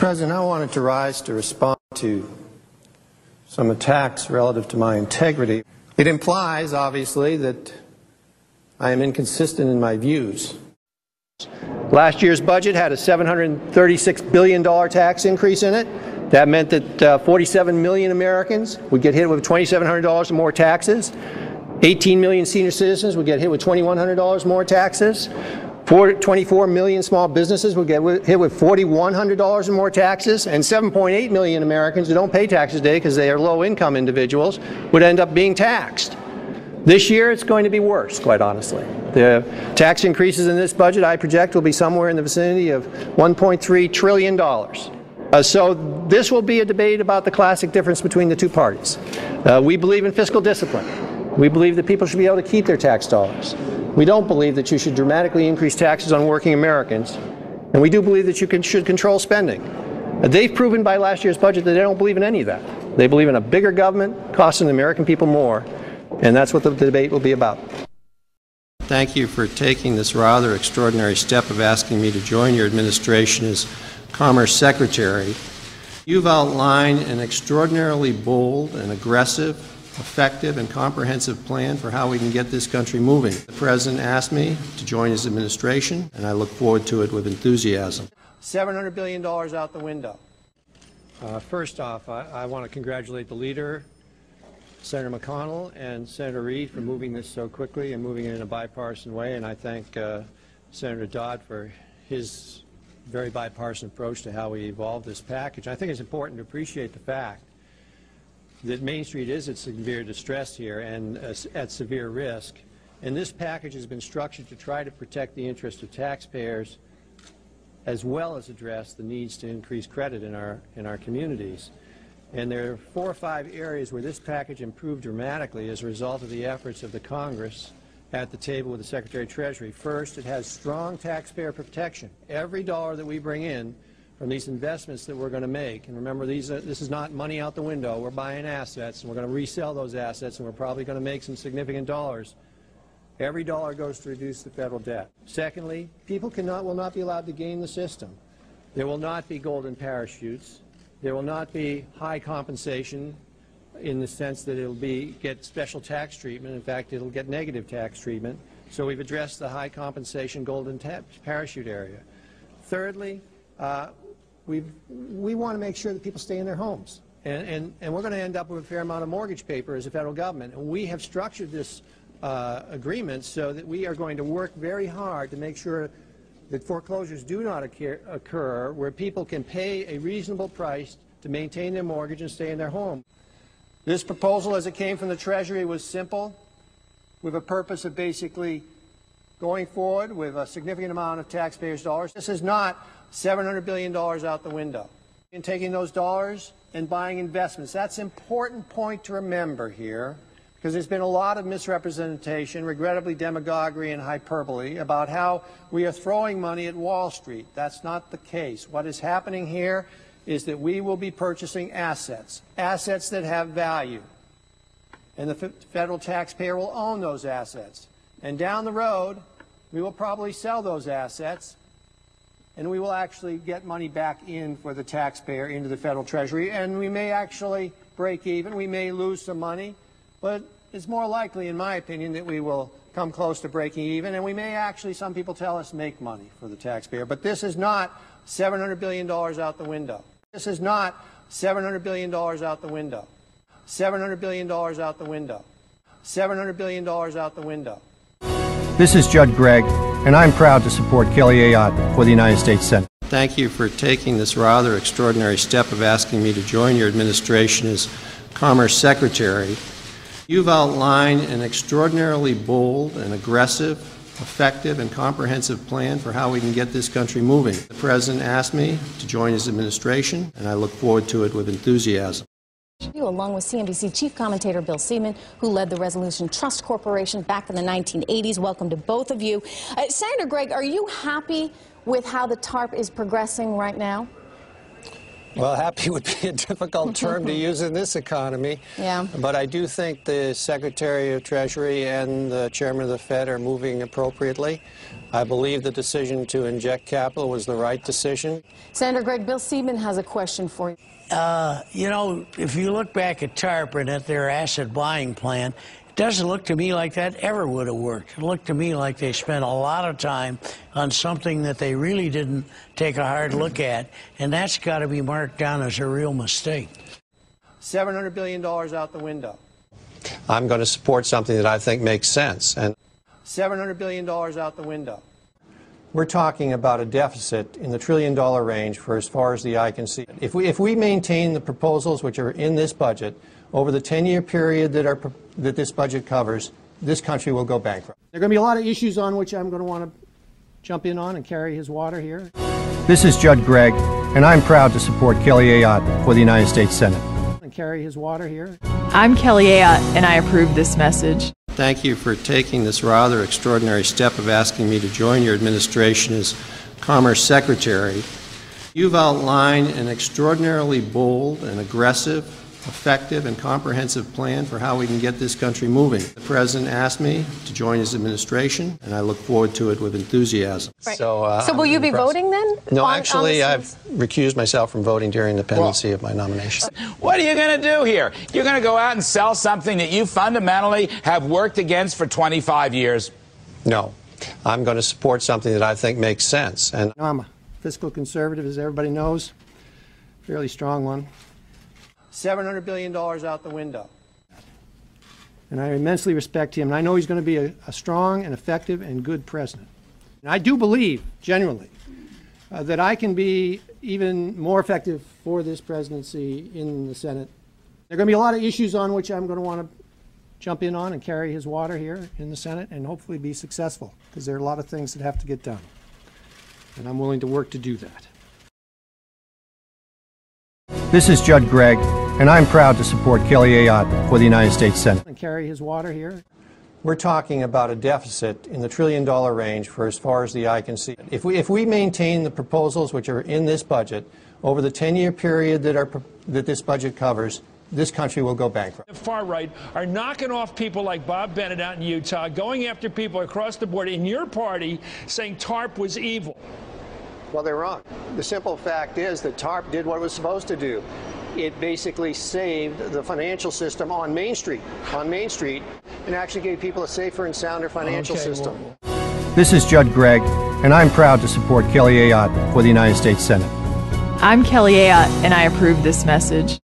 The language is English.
President, I wanted to rise to respond to some attacks relative to my integrity. It implies, obviously, that I am inconsistent in my views. Last year's budget had a $736 billion tax increase in it. That meant that 47 million Americans would get hit with $2,700 more taxes. 18 million senior citizens would get hit with $2,100 more taxes. 24 million small businesses would get hit with $4,100 more taxes, and 7.8 million Americans who don't pay taxes today because they are low-income individuals would end up being taxed. This year it's going to be worse, quite honestly. The tax increases in this budget, I project, will be somewhere in the vicinity of $1.3 trillion. So this will be a debate about the classic difference between the two parties. We believe in fiscal discipline. We believe that people should be able to keep their tax dollars. We don't believe that you should dramatically increase taxes on working Americans, and we do believe that you should control spending. They've proven by last year's budget that they don't believe in any of that. They believe in a bigger government costing the American people more, and that's what the debate will be about. Thank you for taking this rather extraordinary step of asking me to join your administration as Commerce Secretary. You've outlined an extraordinarily bold and aggressive, effective and comprehensive plan for how we can get this country moving. The President asked me to join his administration, and I look forward to it with enthusiasm. $700 billion out the window. First off, I want to congratulate the leader, Senator McConnell, and Senator Reid for moving this so quickly and moving it in a bipartisan way, and I thank Senator Dodd for his very bipartisan approach to how we evolved this package. I think it's important to appreciate the fact that Main Street is at severe distress here and at severe risk, and this package has been structured to try to protect the interest of taxpayers as well as address the needs to increase credit in our communities. And there are 4 or 5 areas where this package improved dramatically as a result of the efforts of the Congress at the table with the Secretary of Treasury. First, it has strong taxpayer protection. Every dollar that we bring in from these investments that we're going to make, and remember, this is not money out the window. We're buying assets, and we're going to resell those assets, and we're probably going to make some significant dollars. Every dollar goes to reduce the federal debt. Secondly, people will not be allowed to game the system. There will not be golden parachutes. There will not be high compensation in the sense that it'll get special tax treatment. In fact, it'll get negative tax treatment. So we've addressed the high compensation golden parachute area. Thirdly, we want to make sure that people stay in their homes. And we're going to end up with a fair amount of mortgage paper as a federal government. And we have structured this agreement so that we are going to work very hard to make sure that foreclosures do not occur, where people can pay a reasonable price to maintain their mortgage and stay in their home. This proposal, as it came from the Treasury, was simple, with a purpose of basically going forward with a significant amount of taxpayers' dollars. This is not $700 billion out the window. And taking those dollars and buying investments. That's an important point to remember here, because there's been a lot of misrepresentation, regrettably demagoguery and hyperbole, about how we are throwing money at Wall Street. That's not the case. What is happening here is that we will be purchasing assets that have value. And the federal taxpayer will own those assets. And down the road, we will probably sell those assets, and we will actually get money back in for the taxpayer into the federal Treasury, and we may actually break even. We may lose some money, but it's more likely, in my opinion, that we will come close to breaking even, and we may actually, some people tell us, make money for the taxpayer. But this is not $700 billion out the window. This is not $700 billion out the window. $700 billion out the window. $700 billion out the window. This is Judd Gregg, and I'm proud to support Kelly Ayotte for the United States Senate. Thank you for taking this rather extraordinary step of asking me to join your administration as Commerce Secretary. You've outlined an extraordinarily bold and aggressive, effective and comprehensive plan for how we can get this country moving. The President asked me to join his administration, and I look forward to it with enthusiasm. Along with CNBC chief commentator Bill Seaman, who led the Resolution Trust Corporation back in the 1980s. Welcome to both of you. Senator Gregg, are you happy with how the TARP is progressing right now? Well, happy would be a difficult term to use in this economy. Yeah. But I do think the Secretary of Treasury and the Chairman of the Fed are moving appropriately. I believe the decision to inject capital was the right decision. Senator Greg, Bill Seaman has a question for you. You know, if you look back at TARP and at their asset buying plan, it doesn't look to me like that ever would have worked. It looked to me like they spent a lot of time on something that they really didn't take a hard look at, and that's got to be marked down as a real mistake. $700 billion out the window. I'm going to support something that I think makes sense. And $700 billion out the window. We're talking about a deficit in the trillion-dollar range for as far as the eye can see. If we maintain the proposals which are in this budget over the 10-year period that this budget covers, this country will go bankrupt. There are going to be a lot of issues on which I'm going to want to jump in on and carry his water here. This is Judd Gregg, and I'm proud to support Kelly Ayotte for the United States Senate. And carry his water here. I'm Kelly Ayotte, and I approve this message. Thank you for taking this rather extraordinary step of asking me to join your administration as Commerce Secretary. You've outlined an extraordinarily bold and aggressive, effective and comprehensive plan for how we can get this country moving. The President asked me to join his administration, and I look forward to it with enthusiasm. Right. So will you be voting then? No, actually, I've recused myself from voting during the pendency of my nomination. What are you going to do here? You're going to go out and sell something that you fundamentally have worked against for 25 years? No. I'm going to support something that I think makes sense. And I'm a fiscal conservative, as everybody knows, fairly strong one. $700 billion out the window. And I immensely respect him, and I know he's going to be a strong and effective and good president. And I do believe, genuinely, that I can be even more effective for this presidency in the Senate. There are going to be a lot of issues on which I'm going to want to jump in on and carry his water here in the Senate and hopefully be successful, because there are a lot of things that have to get done. And I'm willing to work to do that. This is Judd Gregg, and I'm proud to support Kelly Ayotte for the United States Senate. And carry his water here. We're talking about a deficit in the trillion-dollar range for as far as the eye can see. If we maintain the proposals which are in this budget over the 10-year period that this budget covers, this country will go bankrupt. The far right are knocking off people like Bob Bennett out in Utah, going after people across the board in your party, saying TARP was evil. Well, they're wrong. The simple fact is that TARP did what it was supposed to do. It basically saved the financial system on Main Street, and actually gave people a safer and sounder financial system. This is Judd Gregg, and I'm proud to support Kelly Ayotte for the United States Senate. I'm Kelly Ayotte, and I approve this message.